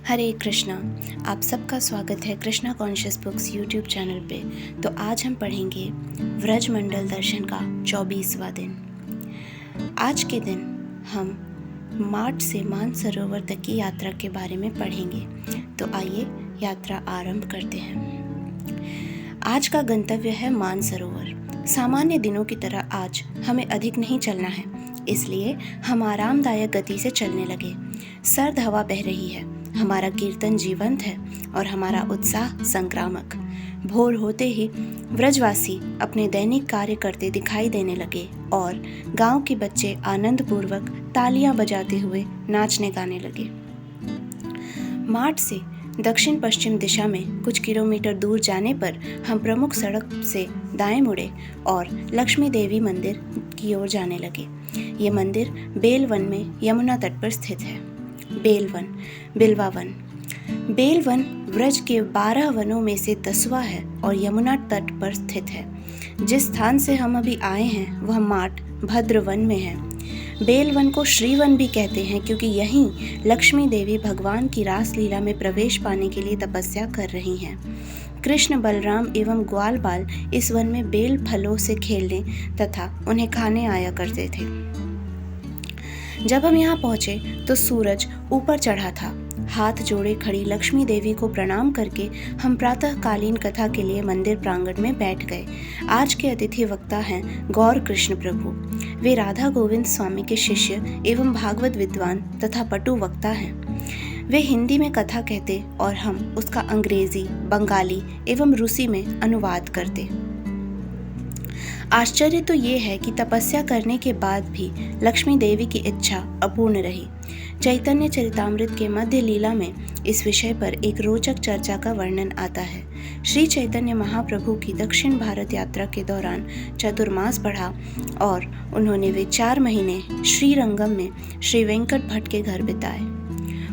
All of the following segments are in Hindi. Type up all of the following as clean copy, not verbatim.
हरे कृष्णा। आप सबका स्वागत है Krishna conscious books YouTube channel पे। तो आज हम पढ़ेंगे व्रजमंडल दर्शन का 24वां दिन। आज के दिन हम मार्च से मानसरोवर तक की यात्रा के बारे में पढ़ेंगे। तो आइए यात्रा आरंभ करते हैं। आज का गंतव्य है मानसरोवर। सामान्य दिनों की तरह आज हमें अधिक नहीं चलना है, इसलिए हम आरामदायक गति से चलने लगे। सर्द हवा बह रही है, हमारा कीर्तन जीवंत है और हमारा उत्साह संक्रामक। भोर होते ही व्रजवासी अपने दैनिक कार्य करते दिखाई देने लगे और गांव के बच्चे आनंद पूर्वक तालियां बजाते हुए नाचने गाने लगे। मार्च से दक्षिण पश्चिम दिशा में कुछ किलोमीटर दूर जाने पर हम प्रमुख सड़क से दाएं मुड़े और लक्ष्मी देवी मंदिर की ओर जाने लगे। ये मंदिर बेलवन में यमुना तट पर स्थित है। बिल्वा वन व्रज के 12 वनों में से 10वां है और यमुना तट पर स्थित है। जिस स्थान से हम अभी आए हैं वह माट भद्र वन में है। बेलवन को श्रीवन भी कहते हैं क्योंकि यहीं लक्ष्मी देवी भगवान की रास लीला में प्रवेश पाने के लिए तपस्या कर रही हैं। कृष्ण, बलराम एवं ग्वाल बाल इस वन में बेल फलों से खेलने तथा उन्हें खाने आया करते थे। जब हम यहाँ पहुँचे तो सूरज ऊपर चढ़ा था। हाथ जोड़े खड़ी लक्ष्मी देवी को प्रणाम करके हम प्रातःकालीन कथा के लिए मंदिर प्रांगण में बैठ गए। आज के अतिथि वक्ता हैं गौर कृष्ण प्रभु। वे राधा गोविंद स्वामी के शिष्य एवं भागवत विद्वान तथा पटु वक्ता हैं। वे हिंदी में कथा कहते और हम उसका अंग्रेजी, बंगाली एवं रूसी में अनुवाद करते। आश्चर्य तो ये है कि तपस्या करने के बाद भी लक्ष्मी देवी की इच्छा अपूर्ण रही। चैतन्य चरितामृत के मध्य लीला में इस विषय पर एक रोचक चर्चा का वर्णन आता है। श्री चैतन्य महाप्रभु की दक्षिण भारत यात्रा के दौरान चतुर्मास बढ़ा और उन्होंने वे 4 महीने श्रीरंगम में श्री वेंकट भट्ट के घर बिताए।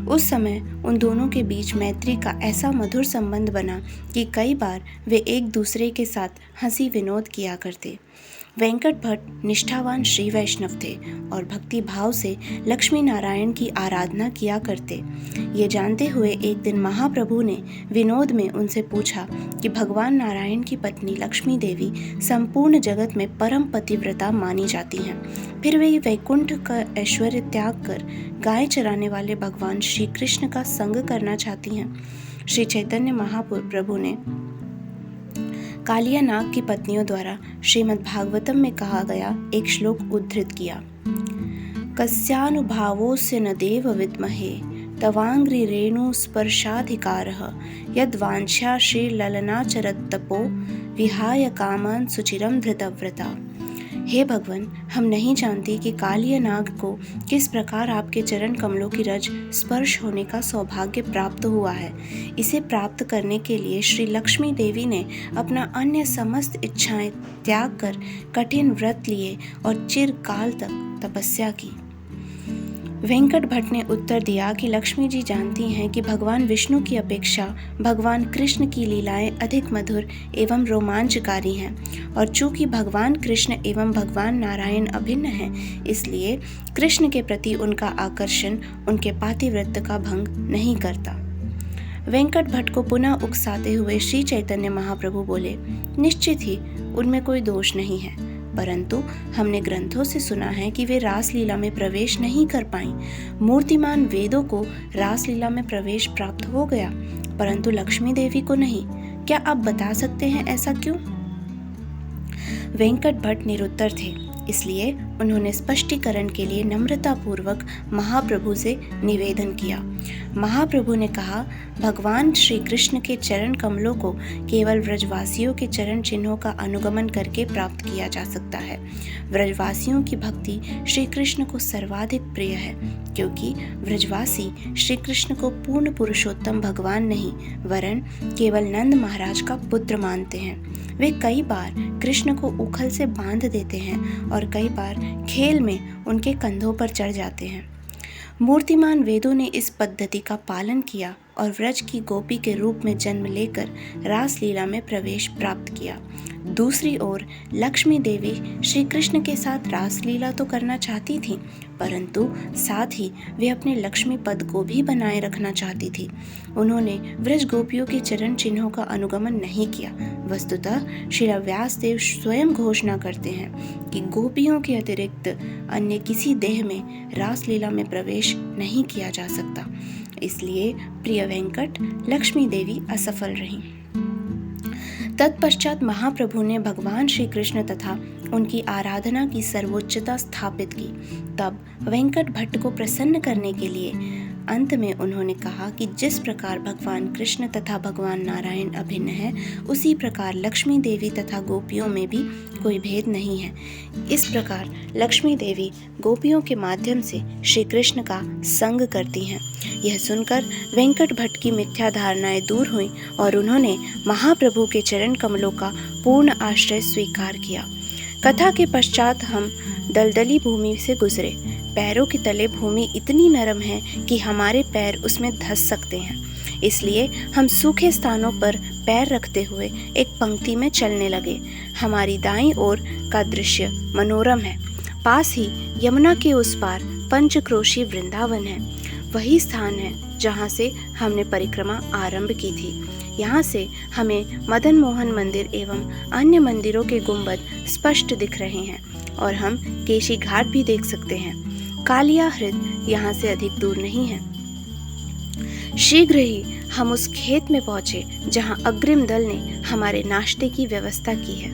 उस समय उन दोनों के बीच मैत्री का ऐसा मधुर संबंध बना कि कई बार वे एक दूसरे के साथ हंसी विनोद किया करते। वेंकट भट्ट निष्ठावान श्री वैष्णव थे और भक्ति भाव से लक्ष्मी नारायण की आराधना किया करते। ये जानते हुए एक दिन महाप्रभु ने विनोद में उनसे पूछा कि भगवान नारायण की पत्नी लक्ष्मी देवी संपूर्ण जगत में परम पतिव्रता मानी जाती हैं, फिर वे वैकुंठ का ऐश्वर्य त्याग कर गाय चराने वाले भगवान श्री कृष्ण का संग करना चाहती हैं। श्री चैतन्य महाप्रभु ने कालिया नाग की पत्नियों द्वारा श्रीमद् भागवतम में कहा गया एक श्लोक उद्धृत किया। कस्यानुभावोस्य न देव विद्महे तवांग्रि रेणु स्पर्शाधिकारः यद्वांछा श्री ललनाचरत तपो विहाय कामान सुचिरम धृतव्रता। हे भगवान, हम नहीं जानती कि कालिया नाग को किस प्रकार आपके चरण कमलों की रज स्पर्श होने का सौभाग्य प्राप्त हुआ है। इसे प्राप्त करने के लिए श्री लक्ष्मी देवी ने अपना अन्य समस्त इच्छाएं त्याग कर कठिन व्रत लिए और चिरकाल तक तपस्या की। वेंकट भट्ट ने उत्तर दिया कि लक्ष्मी जी जानती हैं कि भगवान विष्णु की अपेक्षा भगवान कृष्ण की लीलाएं अधिक मधुर एवं रोमांचकारी हैं और चूंकि भगवान कृष्ण एवं भगवान नारायण अभिन्न हैं, इसलिए कृष्ण के प्रति उनका आकर्षण उनके पातिव्रत्य का भंग नहीं करता। वेंकट भट्ट को पुनः उकसाते हुए श्री चैतन्य महाप्रभु बोले, निश्चित ही उनमें कोई दोष नहीं है, परंतु हमने ग्रंथों से सुना है कि वे रासलीला में प्रवेश नहीं कर पाईं। मूर्तिमान वेदों को रासलीला में प्रवेश प्राप्त हो गया, परंतु लक्ष्मी देवी को नहीं। क्या आप बता सकते हैं ऐसा क्यों? वेंकट भट्ट निरुत्तर थे, इसलिए उन्होंने स्पष्टीकरण के लिए नम्रतापूर्वक महाप्रभु से निवेदन किया। महाप्रभु ने कहा, भगवान श्री कृष्ण के चरण कमलों को केवल व्रजवासियों के चरण चिन्हों का अनुगमन करके प्राप्त किया जा सकता है। व्रजवासियों की भक्ति श्री कृष्ण को सर्वाधिक प्रिय है, क्योंकि व्रजवासी श्री कृष्ण को पूर्ण पुरुषोत्तम भगवान नहीं वरन केवल नंद महाराज का पुत्र मानते हैं। वे कई बार कृष्ण को उखल से बांध देते हैं और कई बार खेल में उनके कंधों पर चढ़ जाते हैं। मूर्तिमान वेदों ने इस पद्धति का पालन किया, और व्रज की गोपी के रूप में जन्म लेकर रासलीला में प्रवेश प्राप्त किया। दूसरी ओर लक्ष्मी देवी श्री कृष्ण के साथ रासलीला तो करना चाहती थी, परंतु साथ ही वे अपने लक्ष्मी पद को भी बनाए रखना चाहती थी। उन्होंने व्रज गोपियों के चरण चिन्हों का अनुगमन नहीं किया। वस्तुतः श्री व्यास देव स्वयं घोषणा करते हैं कि गोपियों के अतिरिक्त अन्य किसी देह में रासलीला में प्रवेश नहीं किया जा सकता। इसलिए प्रिय वेंकट लक्ष्मी देवी असफल रहीं। तत्पश्चात महाप्रभु ने भगवान श्री कृष्ण तथा उनकी आराधना की सर्वोच्चता स्थापित की। तब वेंकट भट्ट को प्रसन्न करने के लिए अंत में उन्होंने कहा कि जिस प्रकार भगवान कृष्ण तथा भगवान नारायण अभिन्न है, उसी प्रकार लक्ष्मी देवी तथा गोपियों में भी कोई भेद नहीं है। इस प्रकार लक्ष्मी देवी गोपियों के माध्यम से श्री कृष्ण का संग करती हैं। यह सुनकर वेंकट भट्ट की मिथ्या धारणाएं दूर हुई और उन्होंने महाप्रभु के चरण कमलों का पूर्ण आश्रय स्वीकार किया। कथा के पश्चात हम दलदली भूमि से गुजरे। पैरों के तले भूमि इतनी नरम है कि हमारे पैर उसमें धंस सकते हैं, इसलिए हम सूखे स्थानों पर पैर रखते हुए एक पंक्ति में चलने लगे। हमारी दाईं ओर का दृश्य मनोरम है। पास ही यमुना के उस पार पंचक्रोशी वृंदावन है। वही स्थान है जहाँ से हमने परिक्रमा आरंभ की थी। यहाँ से हमें मदन मोहन मंदिर एवं अन्य मंदिरों के गुंबद स्पष्ट दिख रहे हैं और हम केशी घाट भी देख सकते हैं। कालिया हृद यहाँ से अधिक दूर नहीं है। शीघ्र ही हम उस खेत में पहुंचे जहाँ अग्रिम दल ने हमारे नाश्ते की व्यवस्था की है।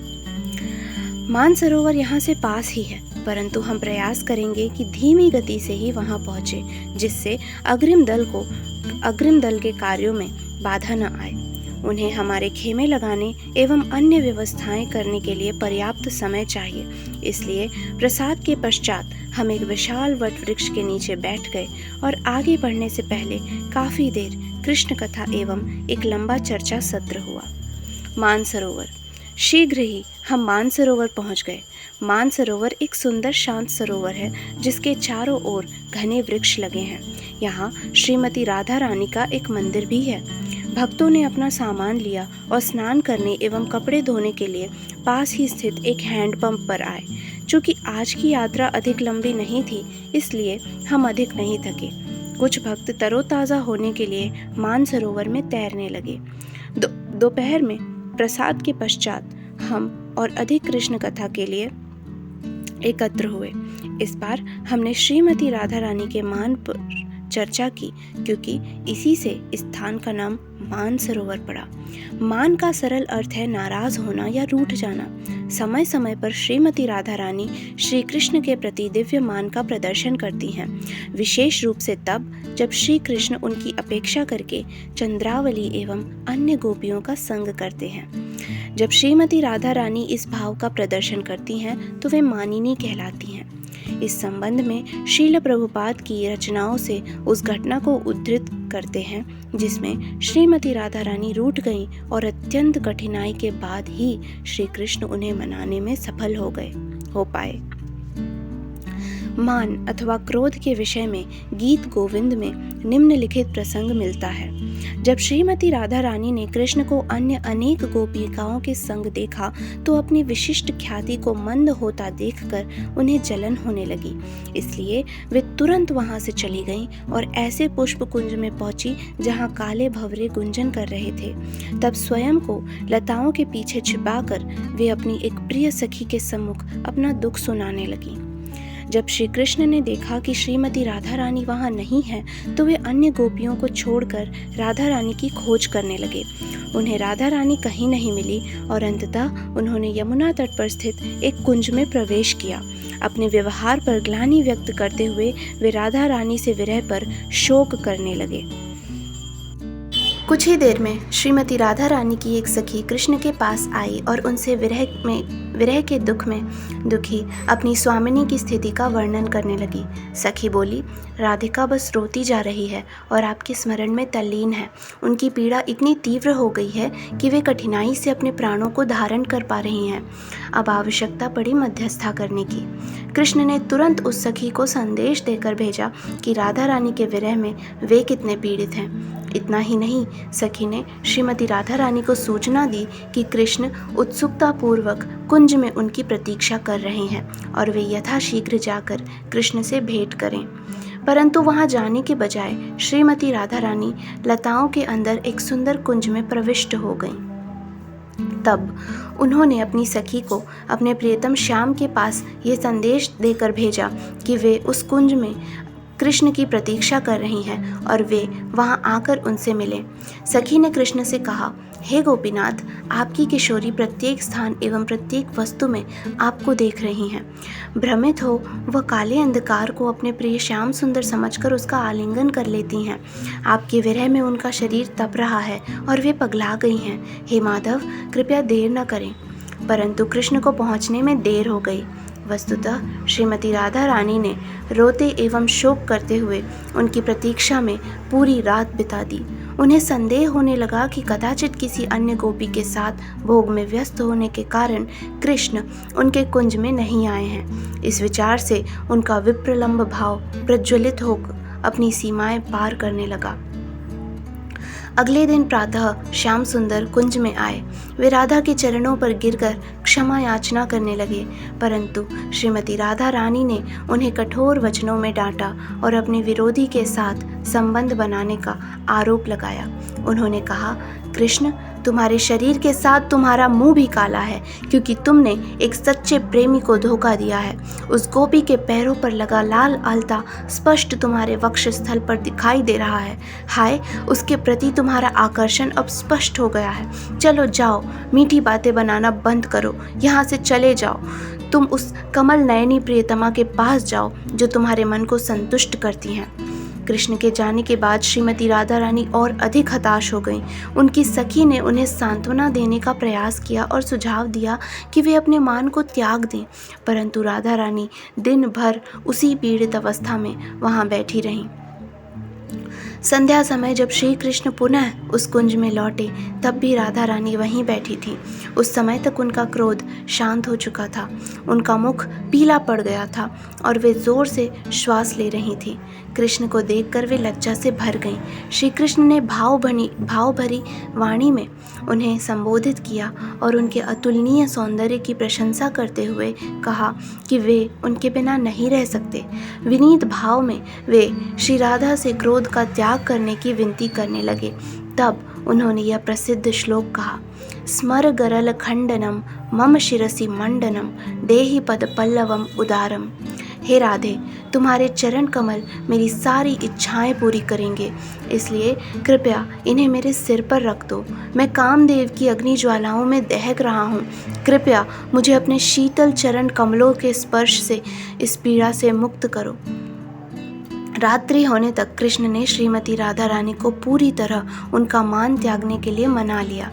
मानसरोवर यहाँ से पास ही है, परंतु हम प्रयास करेंगे कि धीमी गति से ही वहाँ पहुँचे, जिससे अग्रिम दल के कार्यों में बाधा न आए। उन्हें हमारे खेमे लगाने एवं अन्य व्यवस्थाएं करने के लिए पर्याप्त समय चाहिए। इसलिए प्रसाद के पश्चात हम एक विशाल वट वृक्ष के नीचे बैठ गए और आगे बढ़ने से पहले काफी देर कृष्ण कथा एवं एक लंबा चर्चा सत्र हुआ। मानसरोवर। शीघ्र ही हम मानसरोवर पहुंच गए। मानसरोवर एक सुंदर शांत सरोवर है जिसके चारों ओर घने वृक्ष लगे हैं। यहाँ श्रीमती राधा रानी का एक मंदिर भी है। भक्तों ने अपना सामान लिया और स्नान करने एवं कपड़े धोने के लिए पास ही स्थित एक हैंडपंप पर आए। चूँकि आज की यात्रा अधिक लंबी नहीं थी, इसलिए हम अधिक नहीं थके। कुछ भक्त तरोताज़ा होने के लिए मानसरोवर में तैरने लगे। दोपहर में प्रसाद के पश्चात हम और अधिक कृष्ण कथा के लिए एकत्र हुए। इस बार हमने श्रीमती राधा रानी के मान पर चर्चा की, क्योंकि इसी से इस स्थान का नाम मानसरोवर पड़ा। मान का सरल अर्थ है नाराज होना या रूठ जाना। समय समय पर श्रीमती राधा रानी श्री कृष्ण के प्रति दिव्य मान का प्रदर्शन करती हैं, विशेष रूप से तब जब श्री कृष्ण उनकी अपेक्षा करके चंद्रावली एवं अन्य गोपियों का संग करते हैं। जब श्रीमती राधा रानी इस भाव का प्रदर्शन करती हैं तो वे मानिनी कहलाती हैं। इस संबंध में श्रील प्रभुपाद की रचनाओं से उस घटना को उद्धृत करते हैं जिसमें श्रीमती राधा रानी रूठ गईं और अत्यंत कठिनाई के बाद ही श्री कृष्ण उन्हें मनाने में सफल हो पाए। मान अथवा क्रोध के विषय में गीत गोविंद में निम्नलिखित प्रसंग मिलता है। जब श्रीमती राधा रानी ने कृष्ण को अन्य अनेक गोपिकाओं के संग देखा तो अपनी विशिष्ट ख्याति को मंद होता देखकर उन्हें जलन होने लगी। इसलिए वे तुरंत वहां से चली गईं और ऐसे पुष्प कुंज में पहुंची जहां काले भंवरे गुंजन कर रहे थे। तब स्वयं को लताओं के पीछे छिपाकर वे अपनी एक प्रिय सखी के सम्मुख अपना दुख सुनाने लगी। जब श्री कृष्ण ने देखा कि श्रीमती राधा रानी वहाँ नहीं है तो वे अन्य गोपियों को छोड़कर राधा रानी की खोज करने लगे। उन्हें राधा रानी कहीं नहीं मिली और अंततः उन्होंने यमुना तट पर स्थित एक कुंज में प्रवेश किया। अपने व्यवहार पर ग्लानि व्यक्त करते हुए वे राधा रानी से विरह पर शोक करने लगे। कुछ ही देर में श्रीमती राधा रानी की एक सखी कृष्ण के पास आई और उनसे विरह के दुख में दुखी अपनी स्वामिनी की स्थिति का वर्णन करने लगी। सखी बोली, राधिका बस रोती जा रही है और आपके स्मरण में तल्लीन है। उनकी पीड़ा इतनी तीव्र हो गई है कि वे कठिनाई से अपने प्राणों को धारण कर पा रही हैं। अब आवश्यकता पड़ी मध्यस्थता करने की। कृष्ण ने तुरंत उस सखी को संदेश देकर भेजा कि राधा रानी के विरह में वे कितने पीड़ित हैं। इतना ही नहीं, सखी ने श्रीमती राधा रानी को सूचना दी कि कृष्ण उत्सुकता पूर्वक कुंज में उनकी प्रतीक्षा कर रहे हैं और वे यथाशीघ्र जाकर कृष्ण से भेंट करें। परंतु वहां जाने के बजाय श्रीमती राधा रानी लताओं के अंदर एक सुंदर कुंज में प्रविष्ट हो गईं। तब उन्होंने अपनी सखी को अपने प्रियतम श्याम के पास ये संदेश देकर भेजा कि वे उस कुंज में कृष्ण की प्रतीक्षा कर रही हैं और वे वहां आकर उनसे मिलें। सखी ने कृष्ण से कहा, हे गोपीनाथ, आपकी किशोरी प्रत्येक स्थान एवं प्रत्येक वस्तु में आपको देख रही हैं। भ्रमित हो वह काले अंधकार को अपने प्रिय श्याम सुंदर समझकर उसका आलिंगन कर लेती हैं। आपके विरह में उनका शरीर तप रहा है और वे पगला गई हैं। हे माधव, कृपया देर न करें। परंतु कृष्ण को पहुंचने में देर हो गई। वस्तुतः श्रीमती राधा रानी ने रोते एवं शोक करते हुए उनकी प्रतीक्षा में पूरी रात बिता दी। उन्हें संदेह होने लगा कि कदाचित किसी अन्य गोपी के साथ भोग में व्यस्त होने के कारण कृष्ण उनके कुंज में नहीं आए हैं। इस विचार से उनका विप्रलंब भाव प्रज्वलित होकर अपनी सीमाएं पार करने लगा। अगले दिन प्रातः श्याम सुंदर कुंज में आए। वे राधा के चरणों पर गिरकर क्षमा याचना करने लगे, परंतु श्रीमती राधा रानी ने उन्हें कठोर वचनों में डांटा और अपने विरोधी के साथ संबंध बनाने का आरोप लगाया। उन्होंने कहा, कृष्ण, तुम्हारे शरीर के साथ तुम्हारा मुंह भी काला है, क्योंकि तुमने एक सच्चे प्रेमी को धोखा दिया है। उस गोपी के पैरों पर लगा लाल अलता स्पष्ट तुम्हारे वक्षस्थल पर दिखाई दे रहा है। हाय, उसके प्रति तुम्हारा आकर्षण अब स्पष्ट हो गया है। चलो जाओ, मीठी बातें बनाना बंद करो, यहाँ से चले जाओ। तुम उस कमल नयनी प्रियतमा के पास जाओ जो तुम्हारे मन को संतुष्ट करती हैं। कृष्ण के जाने के बाद श्रीमती राधा रानी और अधिक हताश हो गईं। उनकी सखी ने उन्हें सांत्वना देने का प्रयास किया और सुझाव दिया कि वे अपने मान को त्याग दें, परंतु राधा रानी दिन भर उसी पीड़ित अवस्था में वहां बैठी रहीं। संध्या समय जब श्री कृष्ण पुनः उस कुंज में लौटे, तब भी राधा रानी वहीं बैठी थी। उस समय तक उनका क्रोध शांत हो चुका था। उनका मुख पीला पड़ गया था और वे जोर से श्वास ले रही थी। कृष्ण को देखकर वे लज्जा से भर गईं। श्री कृष्ण ने भाव भरी वाणी में उन्हें संबोधित किया और उनके अतुलनीय सौंदर्य की प्रशंसा करते हुए कहा कि वे उनके बिना नहीं रह सकते। विनीत भाव में वे श्री राधा से क्रोध का त्याग करने की विनती करने लगे। तब उन्होंने यह प्रसिद्ध श्लोक कहा, स्मर गरल खंडनम मम शिरसि मंडनम देहि पद पल्लवम उदारम। हे राधे, तुम्हारे चरण कमल मेरी सारी इच्छाएं पूरी करेंगे, इसलिए कृपया इन्हें मेरे सिर पर रख दो। मैं कामदेव की अग्नि ज्वालाओं में दहक रहा हूँ। कृपया मुझे अपने शीतल चरण कमलों के स्पर्श से इस पीड़ा से मुक्त करो। रात्रि होने तक कृष्ण ने श्रीमती राधा रानी को पूरी तरह उनका मान त्यागने के लिए मना लिया।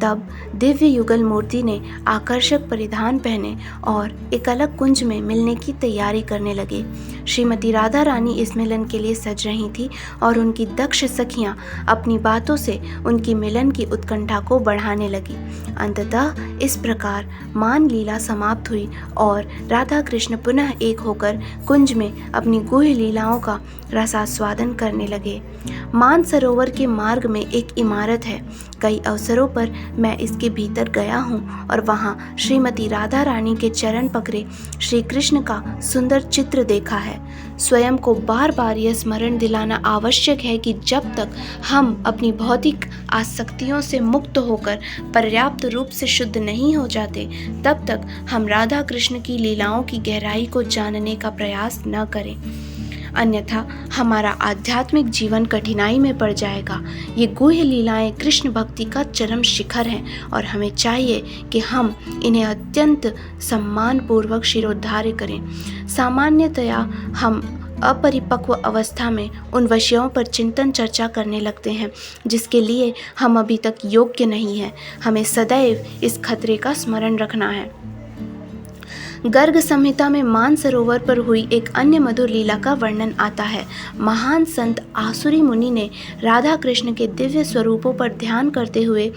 तब दिव्य युगल मूर्ति ने आकर्षक परिधान पहने और एक अलग कुंज में मिलने की तैयारी करने लगे। श्रीमती राधा रानी इस मिलन के लिए सज रही थी और उनकी दक्ष सखियां अपनी बातों से उनकी मिलन की उत्कंठा को बढ़ाने लगी। अंततः इस प्रकार मान लीला समाप्त हुई और राधा कृष्ण पुनः एक होकर कुंज में अपनी गुह्य लीलाओं का रसास्वादन करने लगे। मान सरोवर के मार्ग में एक इमारत है। कई अवसरों पर मैं इसके भीतर गया हूँ और वहाँ श्रीमती राधा रानी के चरण पकड़े श्री कृष्ण का सुंदर चित्र देखा है। स्वयं को बार बार यह स्मरण दिलाना आवश्यक है कि जब तक हम अपनी भौतिक आसक्तियों से मुक्त होकर पर्याप्त रूप से शुद्ध नहीं हो जाते, तब तक हम राधा कृष्ण की लीलाओं की गहराई को जानने का प्रयास न करें, अन्यथा हमारा आध्यात्मिक जीवन कठिनाई में पड़ जाएगा। ये गुह्य लीलाएं कृष्ण भक्ति का चरम शिखर हैं और हमें चाहिए कि हम इन्हें अत्यंत सम्मानपूर्वक शिरोधार्य करें। सामान्यतया हम अपरिपक्व अवस्था में उन विषयों पर चिंतन चर्चा करने लगते हैं जिसके लिए हम अभी तक योग्य नहीं हैं। हमें सदैव इस खतरे का स्मरण रखना है। गर्ग संहिता में मानसरोवर पर हुई एक अन्य मधुर लीला का वर्णन आता है। महान संत आसुरी मुनि ने राधा कृष्ण के दिव्य स्वरूपों पर ध्यान करते हुए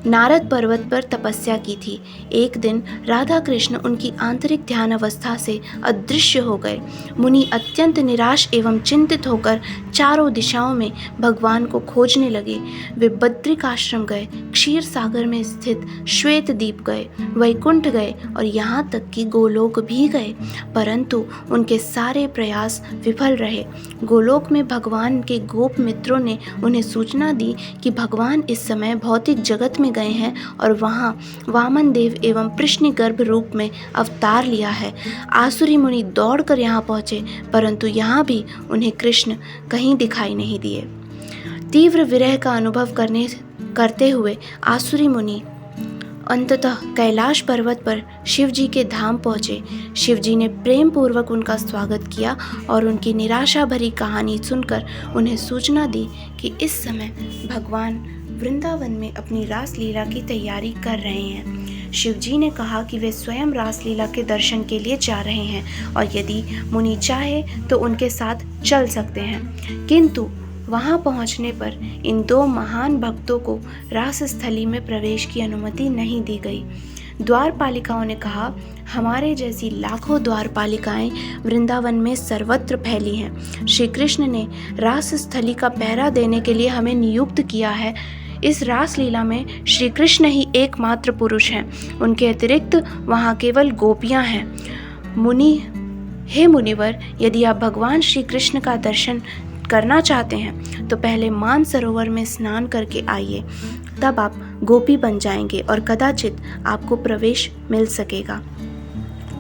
नारद पर्वत पर तपस्या की थी। एक दिन राधा कृष्ण उनकी आंतरिक ध्यान अवस्था से अदृश्य हो गए। मुनि अत्यंत निराश एवं चिंतित होकर चारों दिशाओं में भगवान को खोजने लगे। वे बद्रिक आश्रम गए, क्षीर सागर में स्थित श्वेत द्वीप गए, वैकुंठ गए और यहाँ तक कि गोलोक भी गए, परंतु उनके सारे प्रयास विफल रहे। गोलोक में भगवान के गोप मित्रों ने उन्हें सूचना दी कि भगवान इस समय भौतिक जगत में गए हैं और वहाँ वामन देव एवं कृष्णगर्भ रूप में अवतार लिया है। आसुरी मुनि दौड़कर यहाँ पहुँचे, परंतु यहाँ भी उन्हें कृष्ण कहीं दिखाई नहीं दिए। तीव्र विरह का अनुभव करते हुए आसुरी मुनि अंततः कैलाश पर्वत पर शिव जी के धाम पहुँचे। शिव जी ने प्रेम पूर्वक उनका स्वागत किया और उनकी निराशा भरी कहानी सुनकर उन्हें सूचना दी कि इस समय भगवान वृंदावन में अपनी रासलीला की तैयारी कर रहे हैं। शिव जी ने कहा कि वे स्वयं रासलीला के दर्शन के लिए जा रहे हैं और यदि मुनि चाहे तो उनके साथ चल सकते हैं, किंतु वहां पहुंचने पर इन दो महान भक्तों को रास स्थली में प्रवेश की अनुमति नहीं दी गई। द्वारपालिकाओं ने कहा, हमारे जैसी लाखों द्वारपालिकाएं वृंदावन में सर्वत्र फैली हैं। श्री कृष्ण ने रास स्थली का पहरा देने के लिए हमें नियुक्त किया है। इस रासलीला में श्री कृष्ण ही एकमात्र पुरुष हैं, उनके अतिरिक्त वहाँ केवल गोपियाँ हैं। हे मुनिवर, यदि आप भगवान श्री कृष्ण का दर्शन करना चाहते हैं तो पहले मानसरोवर में स्नान करके आइए, तब आप गोपी बन जाएंगे और कदाचित आपको प्रवेश मिल सकेगा।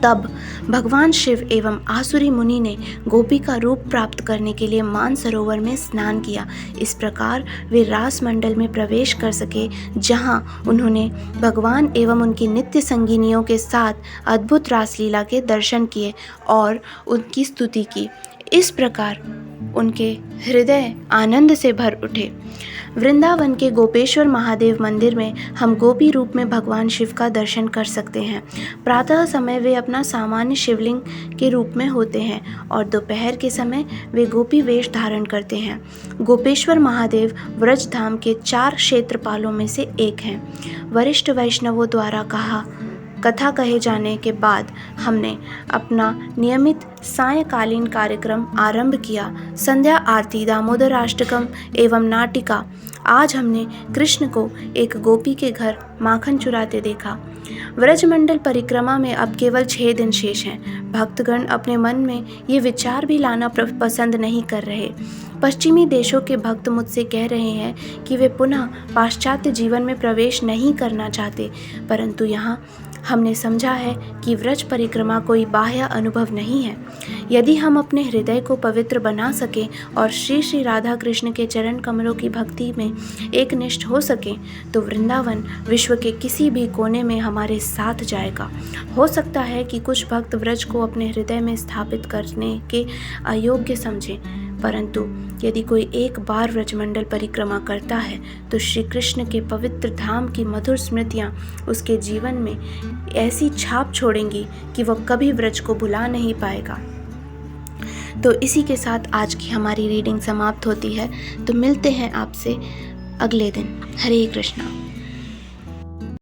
तब भगवान शिव एवं आसुरी मुनि ने गोपी का रूप प्राप्त करने के लिए मानसरोवर में स्नान किया। इस प्रकार वे रास मंडल में प्रवेश कर सके, जहां उन्होंने भगवान एवं उनकी नित्य संगिनियों के साथ अद्भुत रासलीला के दर्शन किए और उनकी स्तुति की। इस प्रकार उनके हृदय आनंद से भर उठे। वृंदावन के गोपेश्वर महादेव मंदिर में हम गोपी रूप में भगवान शिव का दर्शन कर सकते हैं। प्रातः समय वे अपना सामान्य शिवलिंग के रूप में होते हैं और दोपहर के समय वे गोपी वेश धारण करते हैं। गोपेश्वर महादेव व्रज धाम के 4 क्षेत्रपालों में से एक हैं। वरिष्ठ वैष्णवों द्वारा कथा कहे जाने के बाद हमने अपना नियमित सायंकालीन कार्यक्रम आरंभ किया। संध्या आरती, दामोदराष्टकम एवं नाटिका। आज हमने कृष्ण को एक गोपी के घर माखन चुराते देखा। व्रजमंडल परिक्रमा में अब केवल 6 दिन शेष हैं। भक्तगण अपने मन में ये विचार भी लाना पसंद नहीं कर रहे। पश्चिमी देशों के भक्त मुझसे कह रहे हैं कि वे पुनः पाश्चात्य जीवन में प्रवेश नहीं करना चाहते, परंतु यहाँ हमने समझा है कि व्रज परिक्रमा कोई बाह्य अनुभव नहीं है। यदि हम अपने हृदय को पवित्र बना सकें और श्री श्री राधा कृष्ण के चरण कमलों की भक्ति में एकनिष्ठ हो सकें तो वृंदावन विश्व के किसी भी कोने में हमारे साथ जाएगा। हो सकता है कि कुछ भक्त व्रज को अपने हृदय में स्थापित करने के अयोग्य समझें, परंतु यदि कोई एक बार व्रजमंडल परिक्रमा करता है तो श्री कृष्ण के पवित्र धाम की मधुर स्मृतियाँ उसके जीवन में ऐसी छाप छोड़ेंगी कि वह कभी व्रज को भुला नहीं पाएगा। तो इसी के साथ आज की हमारी रीडिंग समाप्त होती है। तो मिलते हैं आपसे अगले दिन। हरे कृष्णा।